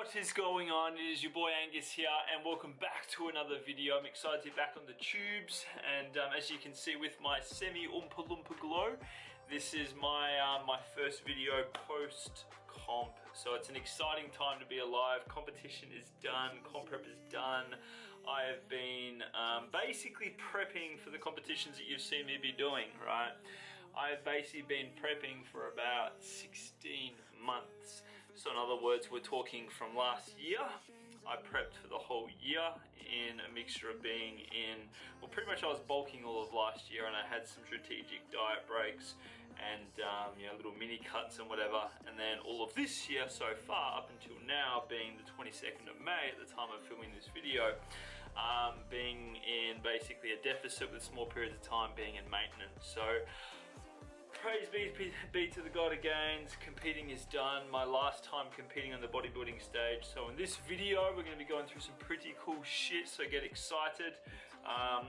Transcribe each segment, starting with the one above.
What is going on? It is your boy Angus here, and welcome back to another video. I'm excited to be back on the tubes, and as you can see with my semi-oompa loompa glow, this is my my first video post-comp. So it's an exciting time to be alive. Competition is done, comp prep is done. I have been basically prepping for the competitions that you've seen me be doing, right? I've basically been prepping for about 16 months. So in other words, we're talking from last year. I prepped for the whole year in a mixture of being in, well, pretty much I was bulking all of last year, and I had some strategic diet breaks and you know, little mini cuts and whatever. And then all of this year so far, up until now, being the 22nd of May at the time of filming this video, being in basically a deficit with small periods of time being in maintenance. So praise be to the God of gains. Competing is done. My last time competing on the bodybuilding stage. So in this video, we're going to be going through some pretty cool shit, so get excited.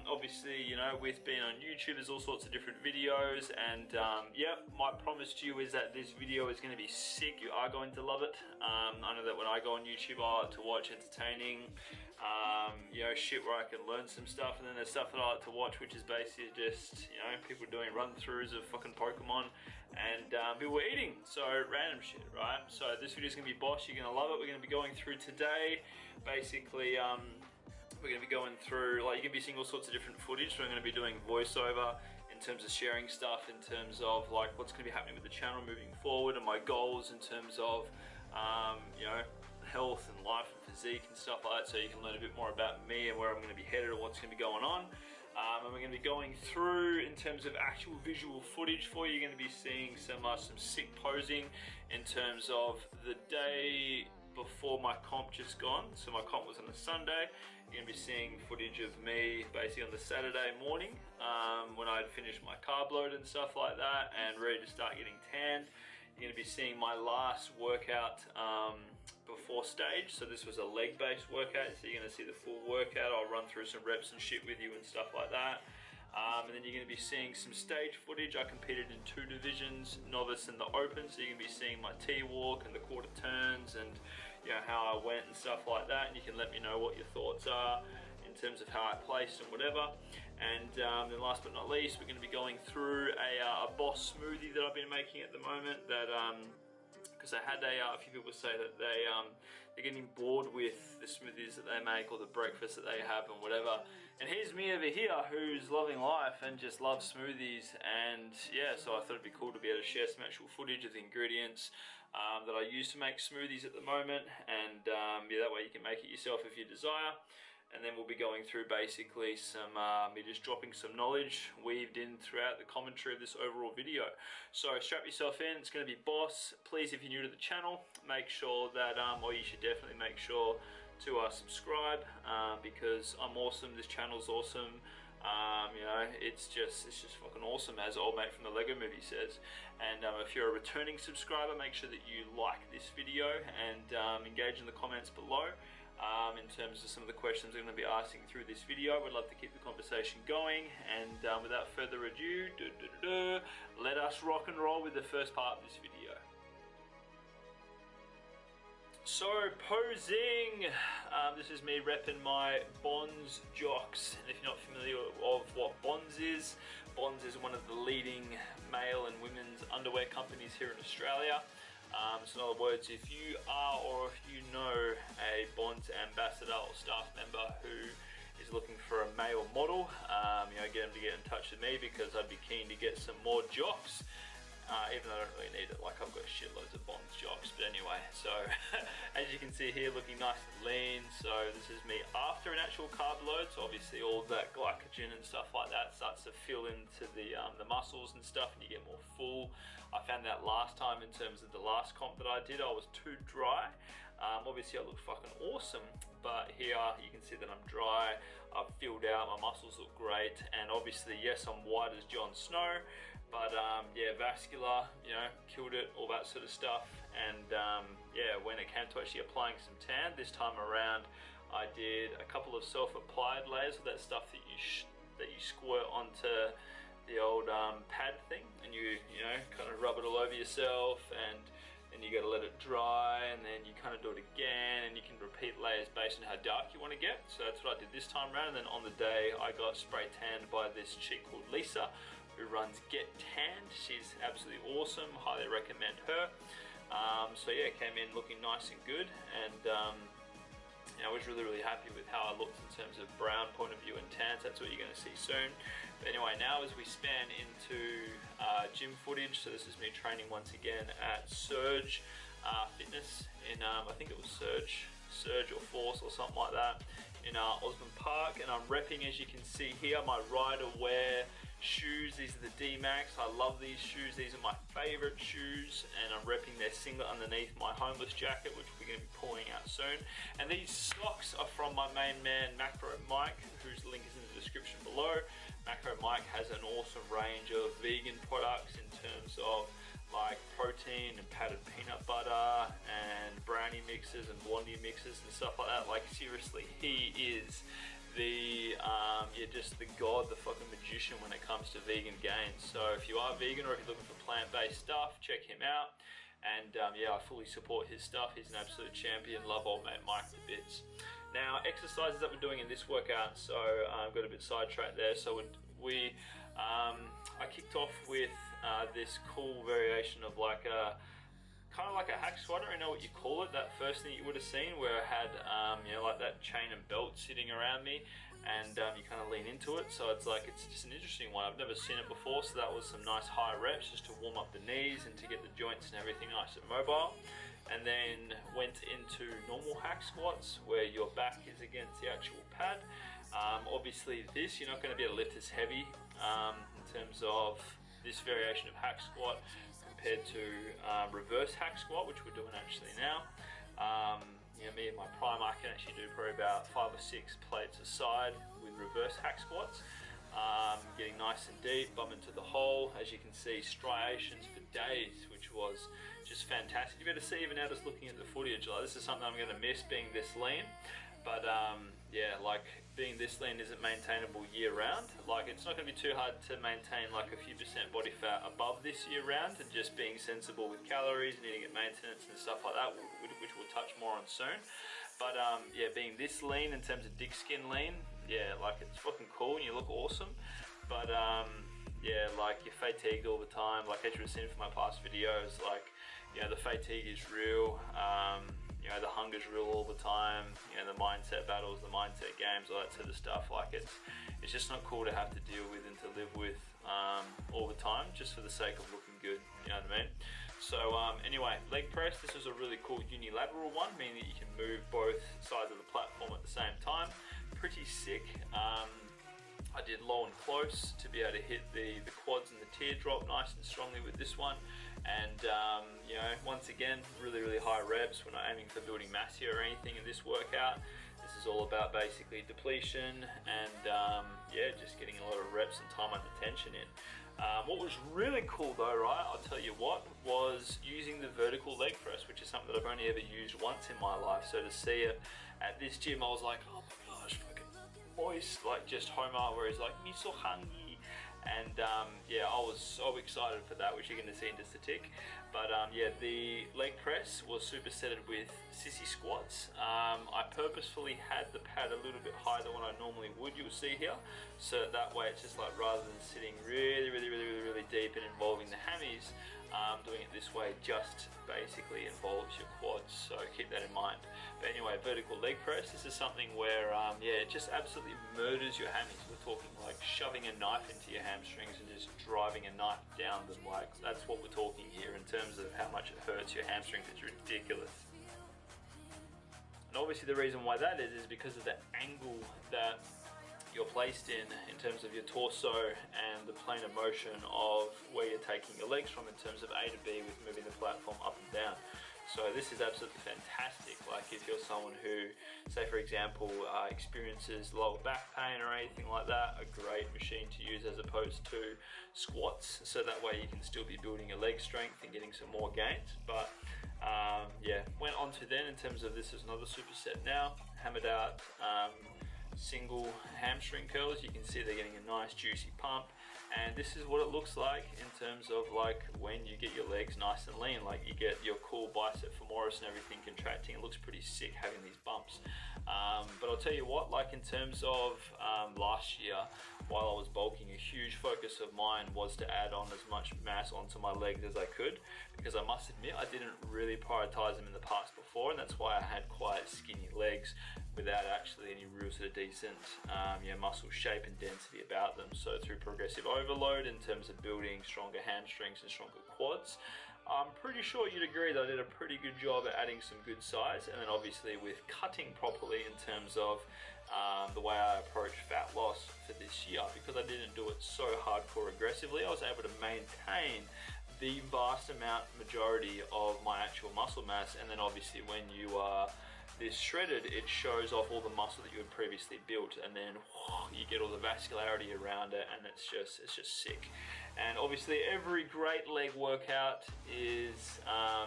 Obviously, you know, with being on YouTube, there's all sorts of different videos, and yeah, my promise to you is that this video is going to be sick. You are going to love it. I know that when I go on YouTube, I like to watch entertaining, you know, shit where I can learn some stuff, and then there's stuff that I like to watch, which is basically just, you know, people doing run-throughs of fucking Pokemon and people were eating, so random shit, right? So this video is going to be boss. You're going to love it. We're going to be going through today, basically, we're going to be going through, like, you're going to be seeing all sorts of different footage. So I'm going to be doing voiceover in terms of sharing stuff, in terms of like what's going to be happening with the channel moving forward, and my goals in terms of, you know, health and life and physique and stuff like that, so you can learn a bit more about me and where I'm going to be headed and what's going to be going on. And we're going to be going through, in terms of actual visual footage for you, you're going to be seeing some sick posing in terms of the day before my comp just gone. So my comp was on a Sunday. You're going to be seeing footage of me basically on the Saturday morning when I'd finished my carb load and stuff like that and ready to start getting tanned. You're going to be seeing my last workout before stage. So this was a leg-based workout, so you're going to see the full workout. I'll run through some reps and shit with you and stuff like that. And then you're going to be seeing some stage footage. I competed in 2 divisions, novice and the open, so you're going to be seeing my T-walk and the quarter turns and, you know, how I went and stuff like that, and you can let me know what your thoughts are in terms of how I placed and whatever. And then last but not least, we're going to be going through a boss smoothie that I've been making at the moment, that because I had a few people say that they're getting bored with the smoothies that they make or the breakfast that they have and whatever. And here's me over here who's loving life and just loves smoothies. And yeah, so I thought it'd be cool to be able to share some actual footage of the ingredients that I use to make smoothies at the moment. And yeah, that way you can make it yourself if you desire. And then we'll be going through basically some, me just dropping some knowledge weaved in throughout the commentary of this overall video. So strap yourself in, it's going to be boss. Please, if you're new to the channel, make sure that, or you should definitely make sure to subscribe, because I'm awesome, this channel's awesome. You know, it's just fucking awesome, as old mate from the Lego movie says. And if you're a returning subscriber, make sure that you like this video and engage in the comments below. In terms of some of the questions I'm going to be asking through this video. I would love to keep the conversation going, and without further ado, let us rock and roll with the first part of this video. So, posing, this is me repping my Bonds jocks, and if you're not familiar of what Bonds is one of the leading male and women's underwear companies here in Australia. So in other words, if you are, or if you know, a Bonds ambassador or staff member who is looking for a male model, you know, get them to get in touch with me, because I'd be keen to get some more jocks. Even though I don't really need it, like I've got shitloads of Bonds jocks, but anyway, so as you can see here, looking nice and lean. So this is me after an actual carb load, so obviously all that glycogen and stuff like that starts to fill into the muscles and stuff, and you get more full. I found that last time in terms of the last comp that I did, I was too dry. Obviously I look fucking awesome, but here you can see that I'm dry, I've filled out, my muscles look great, and obviously yes, I'm white as Jon Snow, but yeah, vascular, you know, killed it, all that sort of stuff. And yeah, when it came to actually applying some tan, this time around I did a couple of self-applied layers of that stuff that you squirt onto the old pad thing, and you know, kind of rub it all over yourself, and and you got to let it dry, and then you kind of do it again, and you can repeat layers based on how dark you want to get. So that's what I did this time around. And then on the day, I got spray tanned by this chick called Lisa, who runs Get Tanned. She's absolutely awesome. Highly recommend her. So yeah, came in looking nice and good, and I was really happy with how I looked in terms of brown point of view and tans. That's what you're going to see soon. But anyway, now as we span into gym footage, so this is me training once again at Surge Fitness in, I think it was Surge or Force or something like that, in Osborne Park, and I'm repping, as you can see here, my Rider Wear shoes. These are the D-Max. I love these shoes. These are my favorite shoes, and I'm repping their singlet underneath my homeless jacket, which we're going to be pulling out soon. And these socks are from my main man Macro Mike, whose link is in the description below. Macro Mike has an awesome range of vegan products in terms of like protein and powdered peanut butter and brownie mixes and blondie mixes and stuff like that. Like seriously, he is the just the god, the fucking magician when it comes to vegan gains. So if you are vegan or if you're looking for plant-based stuff, check him out. And yeah, I fully support his stuff. He's an absolute champion. Love old mate Mike to bits. Now, exercises that we're doing in this workout, so I've got a bit sidetracked there. So I kicked off with this cool variation of like a kind of like a hack squat. I don't know what you call it. That first thing you would have seen where I had like that chain and belt sitting around me, and you kind of lean into it. So it's just an interesting one. I've never seen it before, so that was some nice high reps just to warm up the knees and to get the joints and everything nice and mobile. And then went into normal hack squats where your back is against the actual pad. Obviously this, you're not going to be able to lift as heavy in terms of this variation of hack squat compared to reverse hack squat, which we're doing actually now. Me and my prime, I can actually do probably about 5 or 6 plates a side with reverse hack squats. Getting nice and deep, bum into the hole. As you can see, striations for days, which was just fantastic. You better see even now just looking at the footage, like this is something I'm going to miss being this lean. But yeah, like being this lean isn't maintainable year round. Like it's not going to be too hard to maintain like a few % body fat above this year round, and just being sensible with calories and eating at maintenance and stuff like that, which we'll touch more on soon. But yeah, being this lean in terms of dick skin lean, yeah, like it's fucking cool and you look awesome. But yeah, like you're fatigued all the time. Like as you've seen from my past videos, like the fatigue is real. The hunger's real all the time. The mindset battles, the mindset games, all that sort of stuff. Like it's just not cool to have to deal with and to live with all the time, just for the sake of looking good. You know what I mean? So anyway, leg press. This is a really cool unilateral one, meaning that you can move both sides of the platform at the same time. Pretty sick. I did low and close to be able to hit the quads and the teardrop nice and strongly with this one. And once again, really high reps. We're not aiming for building mass here or anything in this workout. This is all about basically depletion and yeah, just getting a lot of reps and time under tension in. What was really cool though, right, I'll tell you what, was using the vertical leg press, which is something that I've only ever used once in my life. So to see it at this gym, I was like, oh my gosh, fucking moist, like just Homer, where he's like, me so hungry. And yeah, I was so excited for that, which you're going to see in just a tick. But yeah, the leg press was supersetted with sissy squats. I purposefully had the pad a little bit higher than what I normally would, you'll see here. So that way it's just like, rather than sitting really deep and involving the hammies, doing it this way just basically involves your quads, so keep that in mind. But anyway, vertical leg press, this is something where yeah, it just absolutely murders your hammies. We're talking like shoving a knife into your hamstrings and just driving a knife down them. Like that's what we're talking here in terms of how much it hurts your hamstrings. It's ridiculous. And obviously the reason why that is because of the angle that you're placed in terms of your torso and the plane of motion of where you're taking your legs from in terms of A to B with moving the platform up and down. So this is absolutely fantastic. Like if you're someone who, say for example, experiences lower back pain or anything like that, a great machine to use as opposed to squats. So that way you can still be building your leg strength and getting some more gains. But yeah, went on to then in terms of this is another superset now, hammered out single hamstring curls. You can see they're getting a nice juicy pump, And this is what it looks like in terms of like when you get your legs nice and lean, like you get your cool bicep femoris and everything contracting. It looks pretty sick having these bumps. But I'll tell you what, like in terms of last year, while I was bulking, a huge focus of mine was to add on as much mass onto my legs as I could, because I must admit I didn't really prioritize them in the past before, and that's why I had quite skinny legs without actually any real sort of decent muscle shape and density about them. So through progressive overload in terms of building stronger hamstrings and stronger quads, I'm pretty sure you'd agree that I did a pretty good job at adding some good size. And then obviously with cutting properly in terms of the way I approach fat loss for this year, because I didn't do it so hardcore aggressively, I was able to maintain the vast majority of my actual muscle mass. And then obviously when you are this shredded, it shows off all the muscle that you had previously built, and then you get all the vascularity around it, and it's just sick. And obviously every great leg workout is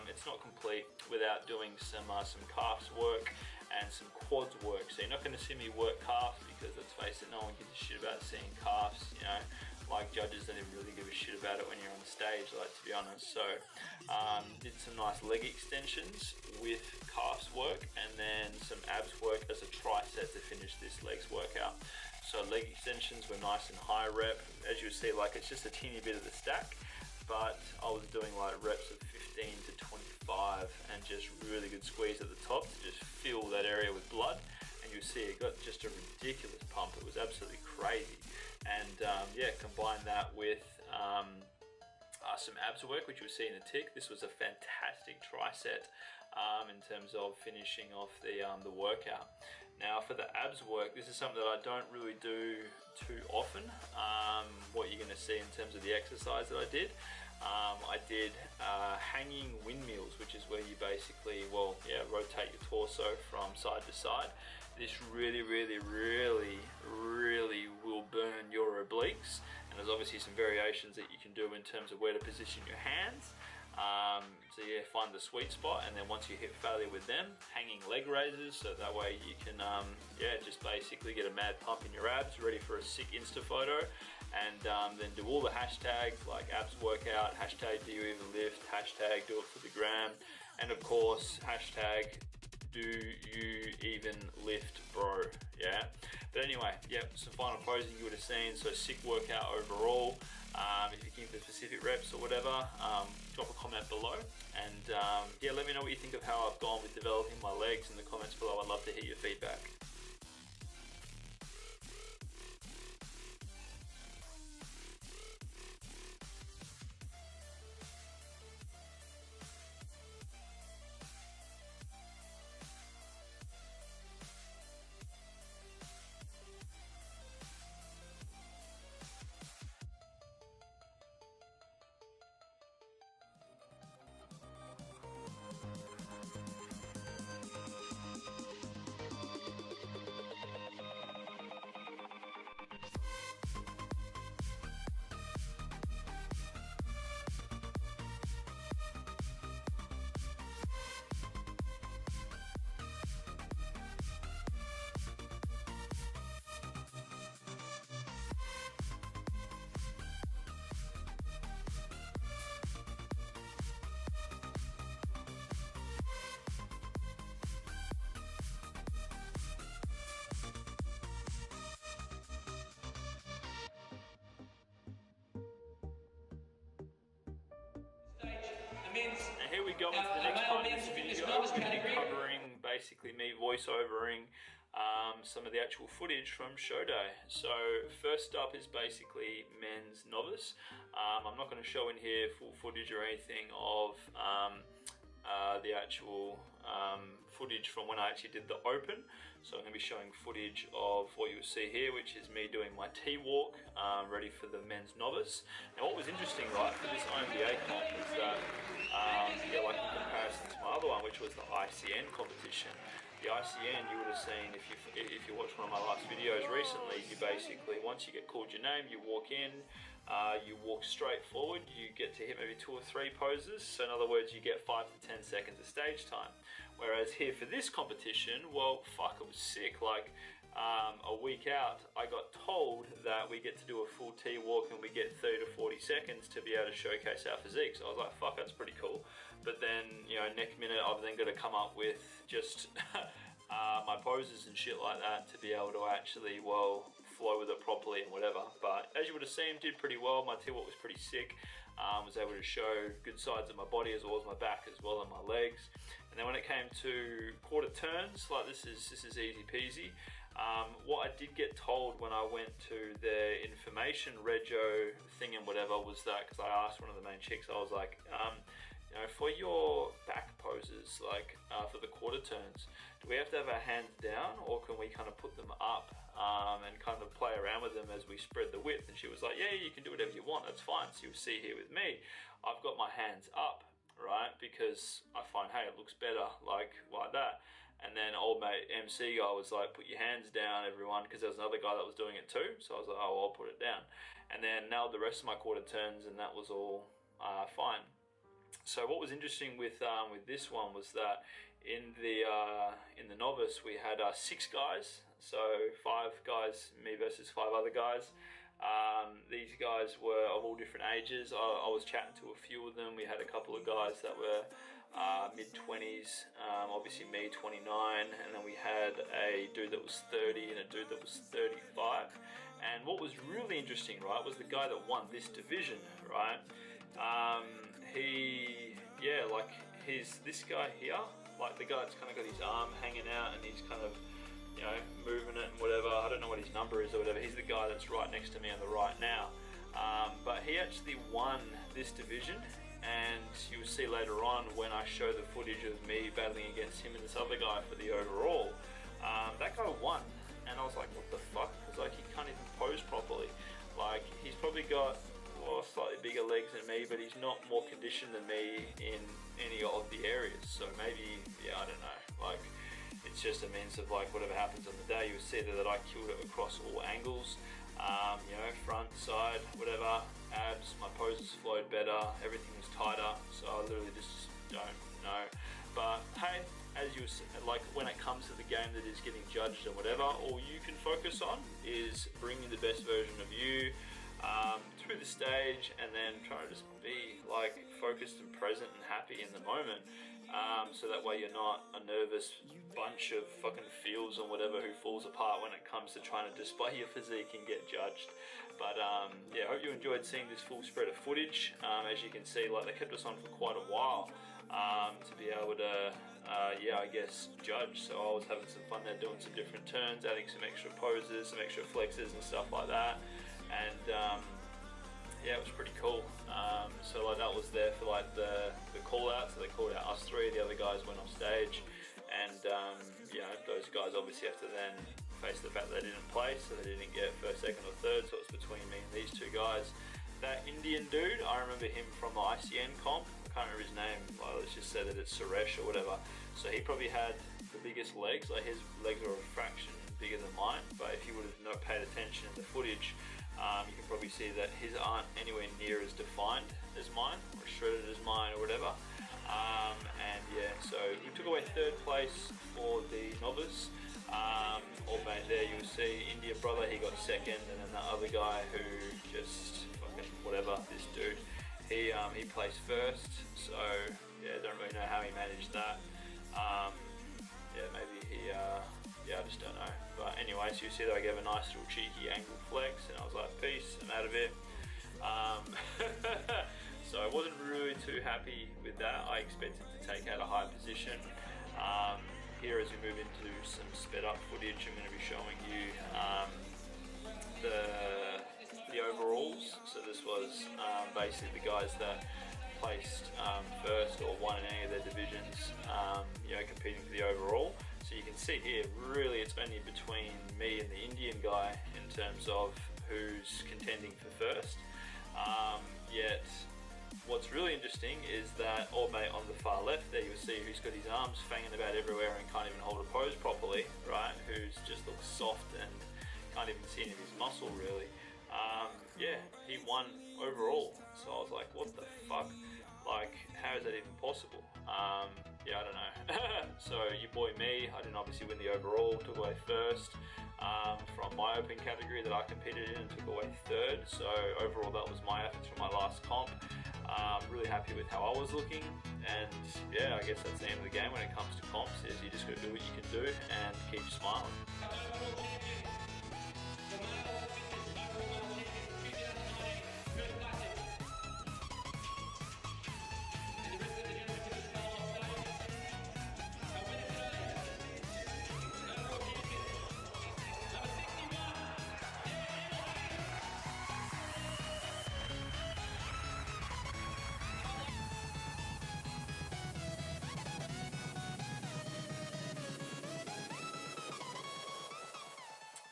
it's not complete without doing some calves work and some quads work. So you're not going to see me work calves, because let's face it, no one gives a shit about seeing calves, you know. Like judges don't even really give a shit about it when you're on the stage, like, to be honest. So did some nice leg extensions with calves work, and then some abs work as a tricep to finish this legs workout. So leg extensions were nice and high rep. As you see, like, it's just a teeny bit of the stack, but I was doing like reps of 15 to 25 and just really good squeeze at the top to just fill that area with blood. And you see it got just a ridiculous pump. It was absolutely crazy. And yeah, combine that with some abs work, which you'll see in a tick. This was a fantastic tricep in terms of finishing off the workout. Now for the abs work, this is something that I don't really do too often. What you're going to see in terms of the exercise that I did hanging windmills, which is where you basically, rotate your torso from side to side. This really will burn your obliques, and there's obviously some variations that you can do in terms of where to position your hands. So yeah, find the sweet spot, and then once you hit failure with them, hanging leg raises, so that way you can just basically get a mad pump in your abs, ready for a sick Insta photo. And then do all the hashtags like abs workout, hashtag do you even lift, hashtag do it for the gram, and of course hashtag do you even lift, bro? Yeah. But anyway, yeah, some final posing you would have seen. So sick workout overall. If you're looking for specific reps or whatever, drop a comment below, and yeah, let me know what you think of how I've gone with developing my legs in the comments below. I'd love to hear your feedback. And here we go into the next part of this video. We're going to be covering basically me voiceovering some of the actual footage from show day. So first up is basically men's novice. I'm not going to show in here full footage or anything of the actual footage from when I actually did the open. So I'm going to be showing footage of what you will see here, which is me doing my T-walk, ready for the men's novice. Now what was interesting, right, for this INBA comp is that, like in comparison to my other one, which was the ICN competition, the ICN you would have seen, if you watched one of my last videos recently, you basically, once you get called your name, you walk in, you walk straight forward, you get to hit maybe 2 or 3 poses, so in other words you get 5 to 10 seconds of stage time. Whereas here for this competition, well, fuck, it was sick. Like a week out, I got told that we get to do a full T-walk and we get 30 to 40 seconds to be able to showcase our physique. So I was like, fuck, that's pretty cool. But then, you know, next minute I've then got to come up with just my poses and shit like that to be able to actually, well, flow with it properly and whatever. But as you would have seen, did pretty well. My T-walk was pretty sick. Was able to show good sides of my body as well as my back as well and my legs. And then when it came to quarter turns, like this is easy peasy. What I did get told when I went to the information rego thing and whatever was that, because I asked one of the main chicks, I was like, you know, for your back poses, like for the quarter turns, do we have to have our hands down, or can we kind of put them up and kind of play around with them as we spread the width? And she was like, yeah, you can do whatever you want, that's fine. So you'll see here with me, I've got my hands up, right? Because I find, hey, it looks better like that. And then old mate MC guy was like, put your hands down, everyone, because there was another guy that was doing it too. So I was like, oh, I'll put it down. And then nailed the rest of my quarter turns, and that was all fine. So what was interesting with this one was that in the novice we had 6 guys, so 5 guys, me versus 5 other guys. These guys were of all different ages. I was chatting to a few of them. We had a couple of guys that were mid-20s, obviously me 29, and then we had a dude that was 30 and a dude that was 35. And what was really interesting, right, was the guy that won this division, right? This guy here, like the guy that's kind of got his arm hanging out and he's kind of, you know, moving it and whatever. I don't know what his number is or whatever. He's the guy that's right next to me on the right now. But he actually won this division, and you'll see later on when I show the footage of me battling against him and this other guy for the overall. That guy won, and I was like, what the fuck? Because like he can't even pose properly. Like he's probably got slightly bigger legs than me, but he's not more conditioned than me in any of the areas. So maybe, yeah, I don't know. Like it's just a means of like whatever happens on the day. You'll see that I killed it across all angles. You know, front, side, whatever, abs, my poses flowed better, everything was tighter, so I literally just don't know. But hey, as you like, when it comes to the game that is getting judged and whatever, all you can focus on is bringing the best version of you through the stage, and then try to just be like focused and present and happy in the moment. So that way you're not a nervous bunch of fucking feels and whatever who falls apart when it comes to trying to display your physique and get judged. But yeah, I hope you enjoyed seeing this full spread of footage. As you can see, like they kept us on for quite a while to be able to, yeah, I guess judge. So I was having some fun there doing some different turns, adding some extra poses, some extra flexes and stuff like that. And yeah, it was pretty cool. So like that was there for like the call out. So they called out us 3, the other guys went off stage, and you know, those guys obviously have to then face the fact that they didn't play, so they didn't get first, second or third, so it's between me and these 2 guys. That Indian dude, I remember him from the ICN comp, I can't remember his name, like, let's just say that it's Suresh or whatever. So he probably had the biggest legs, like his legs were a fraction bigger than mine, but if you would have not paid attention in the footage, you can probably see that his aren't anywhere near as defined as mine, or shredded as mine or whatever. And yeah, so we took away 3rd place for the novice. Old mate there, you'll see Indian brother, he got 2nd, and then the other guy who just fucking whatever, this dude, he placed 1st. So yeah, don't really know how he managed that. Yeah, maybe he yeah, I just don't know. But anyway, so you see that I gave a nice little cheeky angle flex, and I was like, peace, I'm out of it. So I wasn't really too happy with that. I expected to take out a high position. Here, as we move into some sped up footage, I'm going to be showing you the overalls. So this was basically the guys that placed first or won in any of their divisions, you know, competing for the overall. So you can see here, really it's only between me and the Indian guy in terms of who's contending for first. Yet, what's really interesting is that old mate on the far left there, you'll see who's got his arms fanging about everywhere and can't even hold a pose properly, right? Who's just looks soft and can't even see any of his muscle really. Yeah, he won overall. So I was like, what the fuck? Like, how is that even possible? Yeah, I don't know. So your boy me, I didn't obviously win the overall, took away first. From my open category that I competed in and took away third. So overall that was my efforts from my last comp. Really happy with how I was looking, and yeah, I guess that's the end of the game when it comes to comps, is you just got to do what you can do and keep smiling.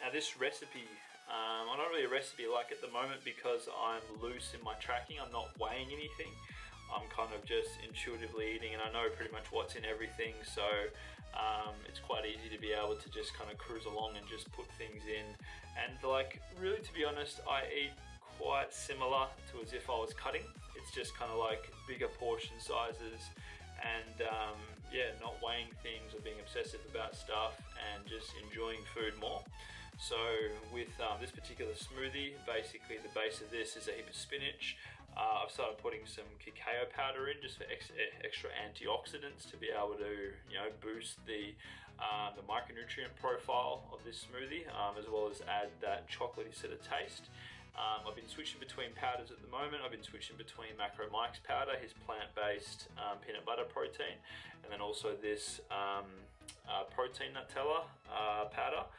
Now this recipe, I'm not really a recipe like at the moment because I'm loose in my tracking. I'm not weighing anything. I'm kind of just intuitively eating, and I know pretty much what's in everything, so it's quite easy to be able to just kind of cruise along and just put things in. And like, really, to be honest, I eat quite similar to as if I was cutting. It's just kind of like bigger portion sizes, and yeah, not weighing things or being obsessive about stuff, and just enjoying food more. So with this particular smoothie, basically the base of this is a heap of spinach. I've started putting some cacao powder in just for extra antioxidants to be able to, you know, boost the micronutrient profile of this smoothie, as well as add that chocolatey sort of taste. I've been switching between powders at the moment. I've been switching between Macro Mike's powder, his plant-based peanut butter protein, and then also this protein Nutella powder,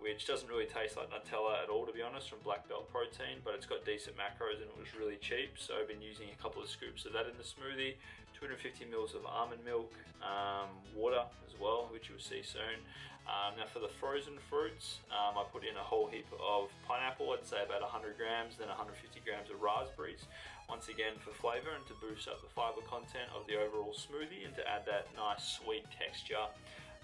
which doesn't really taste like Nutella at all, to be honest, from Black Belt Protein, but it's got decent macros and it was really cheap. So I've been using a couple of scoops of that in the smoothie, 250 mils of almond milk, water as well, which you'll see soon. Now for the frozen fruits, I put in a whole heap of pineapple, I'd say about 100 grams, then 150 grams of raspberries, once again for flavor and to boost up the fiber content of the overall smoothie and to add that nice sweet texture.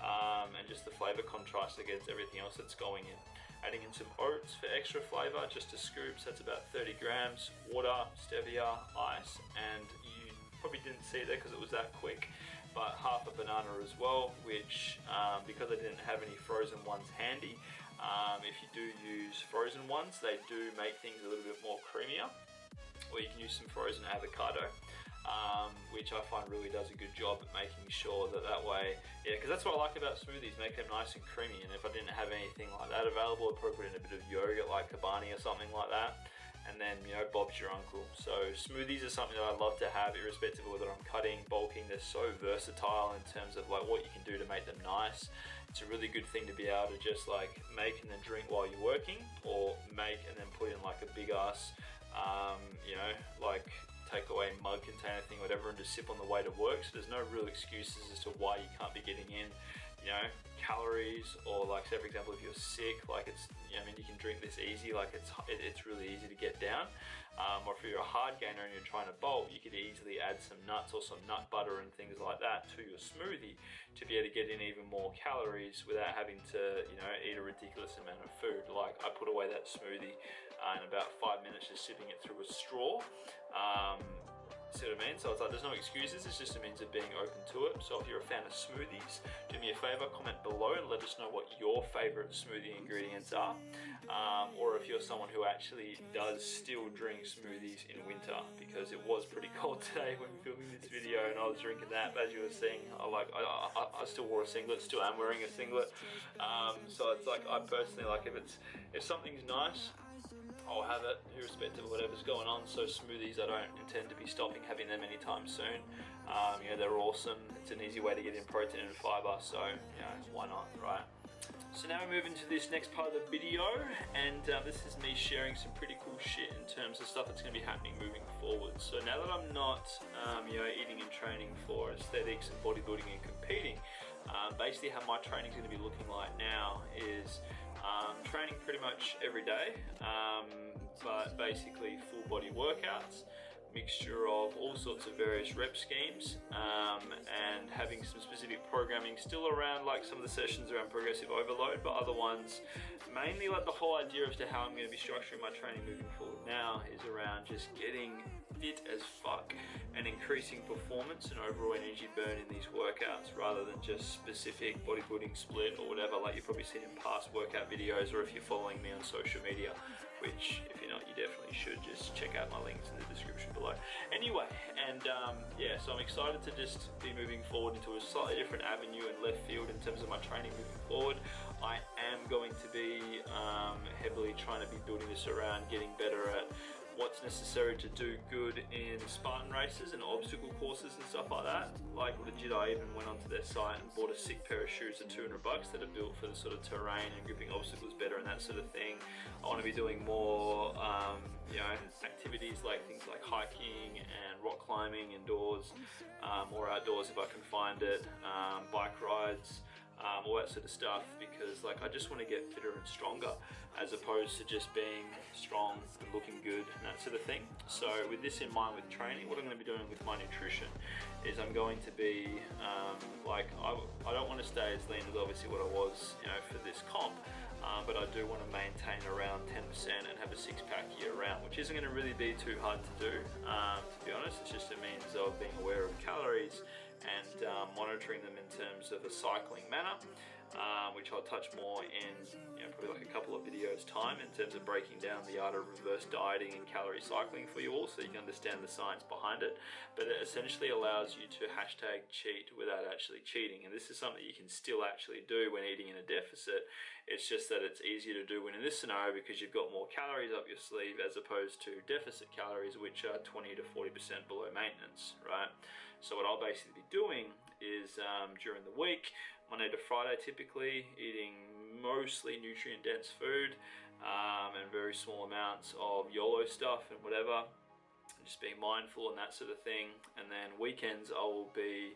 And just the flavor contrast against everything else that's going in. Adding in some oats for extra flavor, just a scoop, so that's about 30 grams, water, stevia, ice, and you probably didn't see that because it was that quick, but half a banana as well, which because I didn't have any frozen ones handy, if you do use frozen ones, they do make things a little bit more creamier, or you can use some frozen avocado. Which I find really does a good job at making sure that way, yeah, because that's what I like about smoothies, make them nice and creamy. And if I didn't have anything like that available, I'd probably put in a bit of yogurt like Kabani or something like that, and then, you know, Bob's your uncle. So smoothies are something that I love to have, irrespective of whether I'm cutting, bulking. They're so versatile in terms of like what you can do to make them nice. It's a really good thing to be able to just like make and then drink while you're working, or make and then put in like a big ass, you know, like takeaway mug container thing, whatever, and just sip on the way to work. So there's no real excuses as to why you can't be getting in, you know, calories, or like, say for example, if you're sick, like it's, you know, I mean, you can drink this easy, like it's really easy to get down. Or if you're a hard gainer and you're trying to bulk, you could easily add some nuts or some nut butter and things like that to your smoothie to be able to get in even more calories without having to, you know, eat a ridiculous amount of food. Like I put away that smoothie in about 5 minutes just sipping it through a straw. See what I mean? So it's like there's no excuses, it's just a means of being open to it. So if you're a fan of smoothies, do me a favor, comment below and let us know what your favorite smoothie ingredients are. Or if you're someone who actually does still drink smoothies in winter, because it was pretty cold today when filming this video and I was drinking that. But as you were seeing, I still wore a singlet, still am wearing a singlet. So it's like, I personally, like if something's nice, I'll have it irrespective of whatever's going on. So smoothies, I don't intend to be stopping having them anytime soon. You know, they're awesome. It's an easy way to get in protein and fiber, so you know, why not, right? So now we move into this next part of the video, and this is me sharing some pretty cool shit in terms of stuff that's going to be happening moving forward. So now that I'm not you know, eating and training for aesthetics and bodybuilding and competing, basically how my training is going to be looking like now is training pretty much every day, but basically full body workouts, mixture of all sorts of various rep schemes, and having some specific programming still around, like some of the sessions around progressive overload, but other ones mainly like the whole idea as to how I'm going to be structuring my training moving forward now is around just getting fit as fuck and increasing performance and overall energy burn in these workouts rather than just specific bodybuilding split or whatever like you've probably seen in past workout videos, or if you're following me on social media, which if you're not, you definitely should. Just check out my links in the description below. Anyway, and yeah, so I'm excited to just be moving forward into a slightly different avenue and left field in terms of my training moving forward. I am going to be heavily trying to be building this around getting better at what's necessary to do good in Spartan races and obstacle courses and stuff like that. Like legit, I even went onto their site and bought a sick pair of shoes at $200 that are built for the sort of terrain and gripping obstacles better and that sort of thing. I want to be doing more you know, activities like things like hiking and rock climbing indoors, or outdoors if I can find it, bike rides, all that sort of stuff, because like I just want to get fitter and stronger as opposed to just being strong and looking good and that sort of thing. So with this in mind with training, what I'm going to be doing with my nutrition is I'm going to be like I don't want to stay as lean as obviously what I was, you know, for this comp, but I do want to maintain around 10% and have a six-pack year round, which isn't going to really be too hard to do, to be honest. It's just a means of being aware of calories and monitoring them in terms of a cycling manner, which I'll touch more in, you know, probably like a couple of videos time in terms of breaking down the art of reverse dieting and calorie cycling for you all, so you can understand the science behind it. But it essentially allows you to hashtag cheat without actually cheating, and this is something you can still actually do when eating in a deficit. It's just that it's easier to do when in this scenario because you've got more calories up your sleeve as opposed to deficit calories, which are 20 to 40% below maintenance, right? So what I'll basically be doing is during the week, Monday to Friday typically, eating mostly nutrient-dense food and very small amounts of YOLO stuff and whatever, and just being mindful and that sort of thing. And then weekends I will be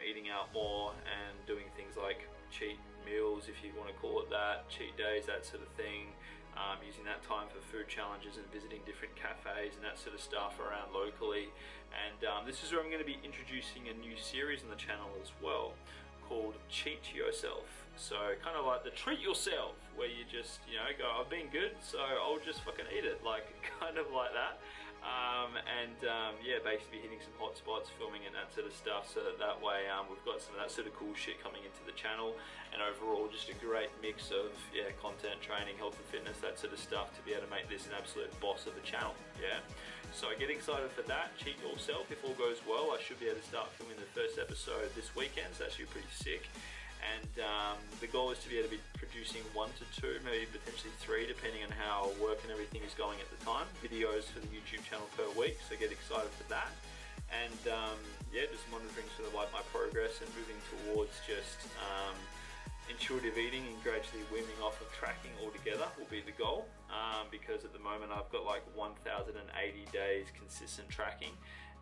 eating out more and doing things like cheat meals, if you want to call it that, cheat days, that sort of thing. Using that time for food challenges and visiting different cafes and that sort of stuff around locally. And this is where I'm going to be introducing a new series on the channel as well called Cheat Yourself. So kind of like the treat yourself, where you just, you know, go, I've been good, so I'll just fucking eat it, like kind of like that. Yeah, basically hitting some hot spots, filming and that sort of stuff, so that way we've got some of that sort of cool shit coming into the channel, and overall just a great mix of content, training, health and fitness, that sort of stuff, to be able to make this an absolute boss of a channel. So I get excited for that. Cheat yourself. If all goes well, I should be able to start filming the first episode this weekend, so that should be pretty sick. And the goal is to be able to be producing 1 to 2, maybe potentially 3, depending on how work and everything is going at the time, videos for the YouTube channel per week, so get excited for that. And yeah, just monitoring sort of like my progress and moving towards just intuitive eating and gradually weaning off of tracking altogether will be the goal, because at the moment I've got like 1,080 days consistent tracking.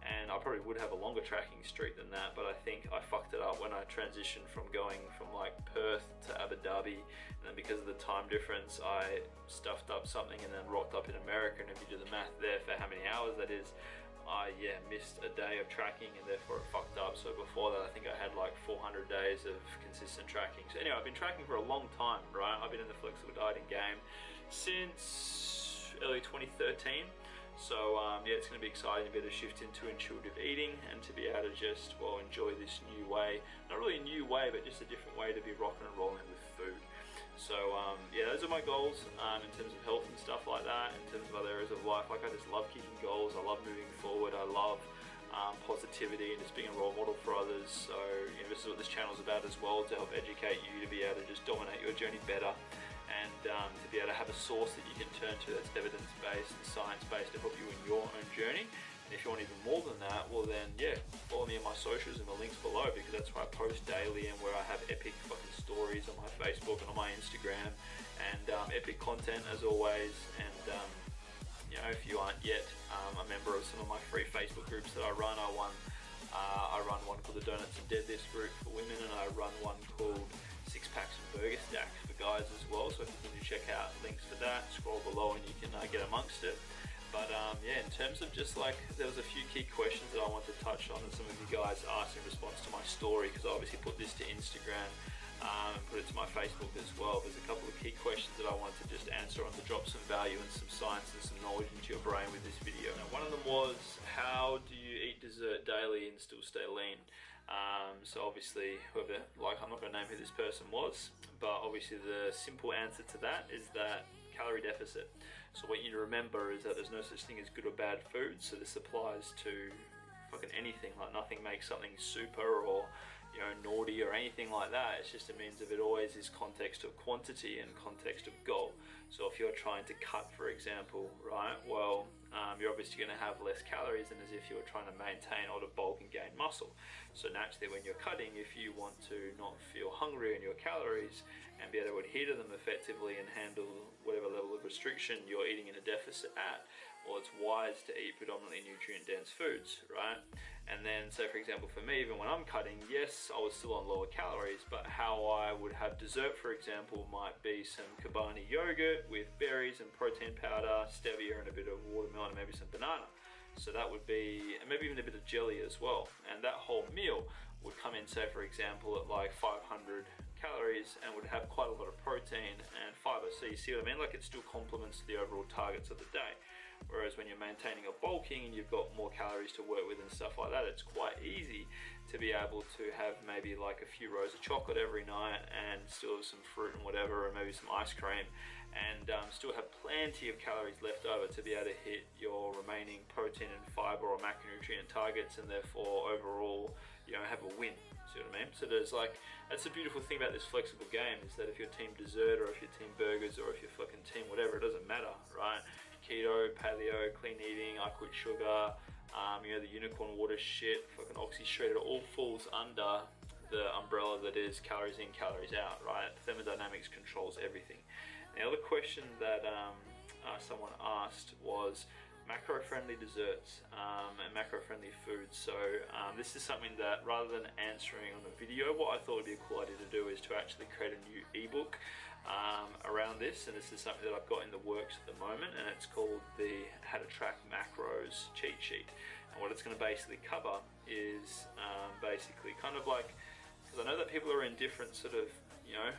And I probably would have a longer tracking streak than that, but I think I fucked it up when I transitioned from going from like Perth to Abu Dhabi, and then because of the time difference I stuffed up something and then rocked up in America, and if you do the math there for how many hours that is, I missed a day of tracking and therefore it fucked up. So before that I think I had like 400 days of consistent tracking. So anyway, I've been tracking for a long time, right? I've been in the flexible dieting game since early 2013. So yeah, it's going to be exciting to be able to shift into intuitive eating and to be able to just, well, enjoy this new way. Not really a new way, but just a different way to be rocking and rolling with food. So yeah, those are my goals in terms of health and stuff like that. In terms of other areas of life, like I just love kicking goals. I love moving forward. I love positivity and just being a role model for others. So you know, this is what this channel is about as well, to help educate you to be able to just dominate your journey better. And to be able to have a source that you can turn to that's evidence-based and science-based to help you in your own journey. And if you want even more than that, well then, yeah, follow me on my socials in the links below, because that's where I post daily and where I have epic fucking stories on my Facebook and on my Instagram, and epic content as always. And you know, if you aren't yet a member of some of my free Facebook groups that I run one called the Donuts and Dead This group for women, and I run one called Six Packs and Burger Stacks for guys as well. So if you can check out links for that, scroll below and you can get amongst it. But yeah, in terms of just like, there was a few key questions that I wanted to touch on that some of you guys asked in response to my story, because I obviously put this to Instagram and put it to my Facebook as well. There's a couple of key questions that I wanted to just answer on to drop some value and some science and some knowledge into your brain with this video. Now, one of them was, how do you eat dessert daily and still stay lean? So obviously, whoever, like, I'm not going to name who this person was, but obviously the simple answer to that is that calorie deficit. So what you need to remember is that there's no such thing as good or bad food, so this applies to fucking anything. Like, nothing makes something super or, you know, naughty or anything like that. It's just a means of it always is context of quantity and context of goal. So if you're trying to cut, for example, right, well, you're obviously going to have less calories than as if you were trying to maintain or to bulk and gain muscle. So naturally, when you're cutting, if you want to not feel hungry in your calories and be able to adhere to them effectively and handle whatever level of restriction you're eating in a deficit at, well, it's wise to eat predominantly nutrient-dense foods, right? And then, so for example, for me, even when I'm cutting, yes, I was still on lower calories, but how I would have dessert, for example, might be some Kabani yogurt with berries and protein powder, stevia, and a bit of watermelon, and maybe some banana. So that would be, and maybe even a bit of jelly as well. And that whole meal would come in, say, for example, at like 500 calories and would have quite a lot of protein and fiber. So you see what I mean? Like, it still complements the overall targets of the day. Whereas when you're maintaining or bulking and you've got more calories to work with and stuff like that, it's quite easy to be able to have maybe like a few rows of chocolate every night and still have some fruit and whatever, and maybe some ice cream, and still have plenty of calories left over to be able to hit your remaining protein and fiber or macronutrient targets, and therefore overall, you know, have a win. See what I mean? So there's like, that's the beautiful thing about this flexible game, is that if you're team dessert or if you're team burgers or if you're fucking team whatever, it doesn't matter, right? Keto, paleo, clean eating, I quit sugar, you know, the unicorn water shit, fucking oxy shredded, it all falls under the umbrella that is calories in, calories out, right? Thermodynamics controls everything. And the other question that someone asked was macro-friendly desserts and macro-friendly foods. So this is something that, rather than answering on a video, what I thought would be a cool idea to do is to actually create a new ebook around this, and this is something that I've got in the works at the moment, and it's called the How to Track Macros cheat sheet. And what it's going to basically cover is basically kind of like, because I know that people are in different sort of, you know,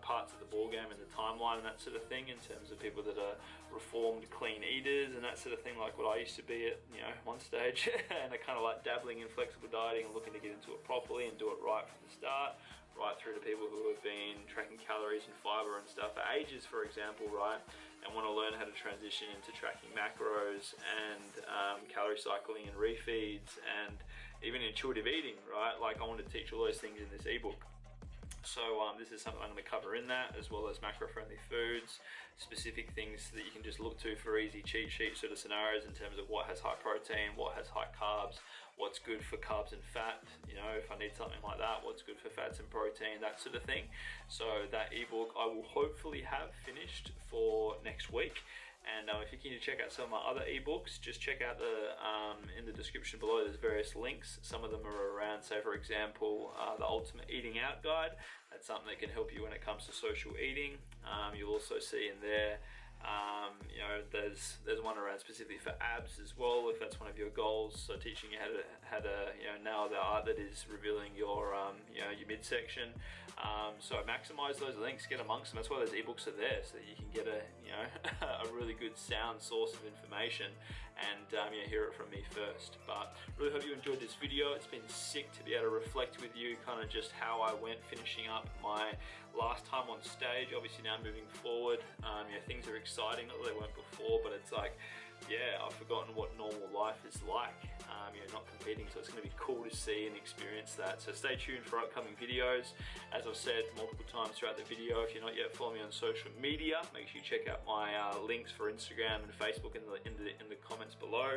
parts of the ball game and the timeline and that sort of thing, in terms of people that are reformed clean eaters and that sort of thing, like what I used to be at, you know, one stage, and are kind of like dabbling in flexible dieting and looking to get into it properly and do it right from the start, right through to people who have been tracking calories and fiber and stuff for ages, for example, right, and want to learn how to transition into tracking macros and calorie cycling and refeeds and even intuitive eating, right? Like, I want to teach all those things in this ebook. So this is something I'm going to cover in that, as well as macro-friendly foods, specific things that you can just look to for easy cheat sheet sort of scenarios in terms of what has high protein, what has high carbs, what's good for carbs and fat, you know, if I need something like that, what's good for fats and protein, that sort of thing. So that ebook I will hopefully have finished for next week. And if you're keen to check out some of my other ebooks, just check out the in the description below. There's various links. Some of them are around, say for example, the Ultimate Eating Out Guide. That's something that can help you when it comes to social eating. You'll also see in there, you know, there's one around specifically for abs as well, if that's one of your goals. So teaching you how to you know, nail the art that is revealing your you know, your midsection. So maximize those links, get amongst them. That's why those ebooks are there, so that you can get a, you know, a really good sound source of information and you know, hear it from me first. But really hope you enjoyed this video. It's been sick to be able to reflect with you kind of just how I went finishing up my last time on stage. Obviously now moving forward, you know, things are exciting, not that they weren't before, but it's like, yeah, I've forgotten what normal life is like, you know, not competing, so it's going to be cool to see and experience that. So stay tuned for upcoming videos. As I've said multiple times throughout the video, if you're not yet following me on social media, make sure you check out my links for Instagram and Facebook in the comments below.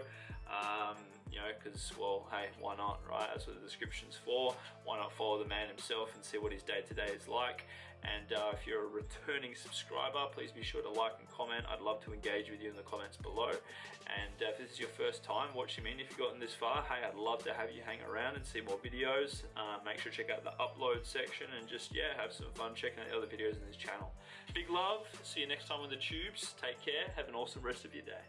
You know, because, well, hey, why not, right? That's what the description's for. Why not follow the man himself and see what his day-to-day is like? And if you're a returning subscriber, please be sure to like and comment. I'd love to engage with you in the comments below. And if this is your first time watching me, and if you've gotten this far, hey, I'd love to have you hang around and see more videos. Make sure to check out the upload section and just, yeah, have some fun checking out the other videos in this channel. Big love. See you next time on the tubes. Take care. Have an awesome rest of your day.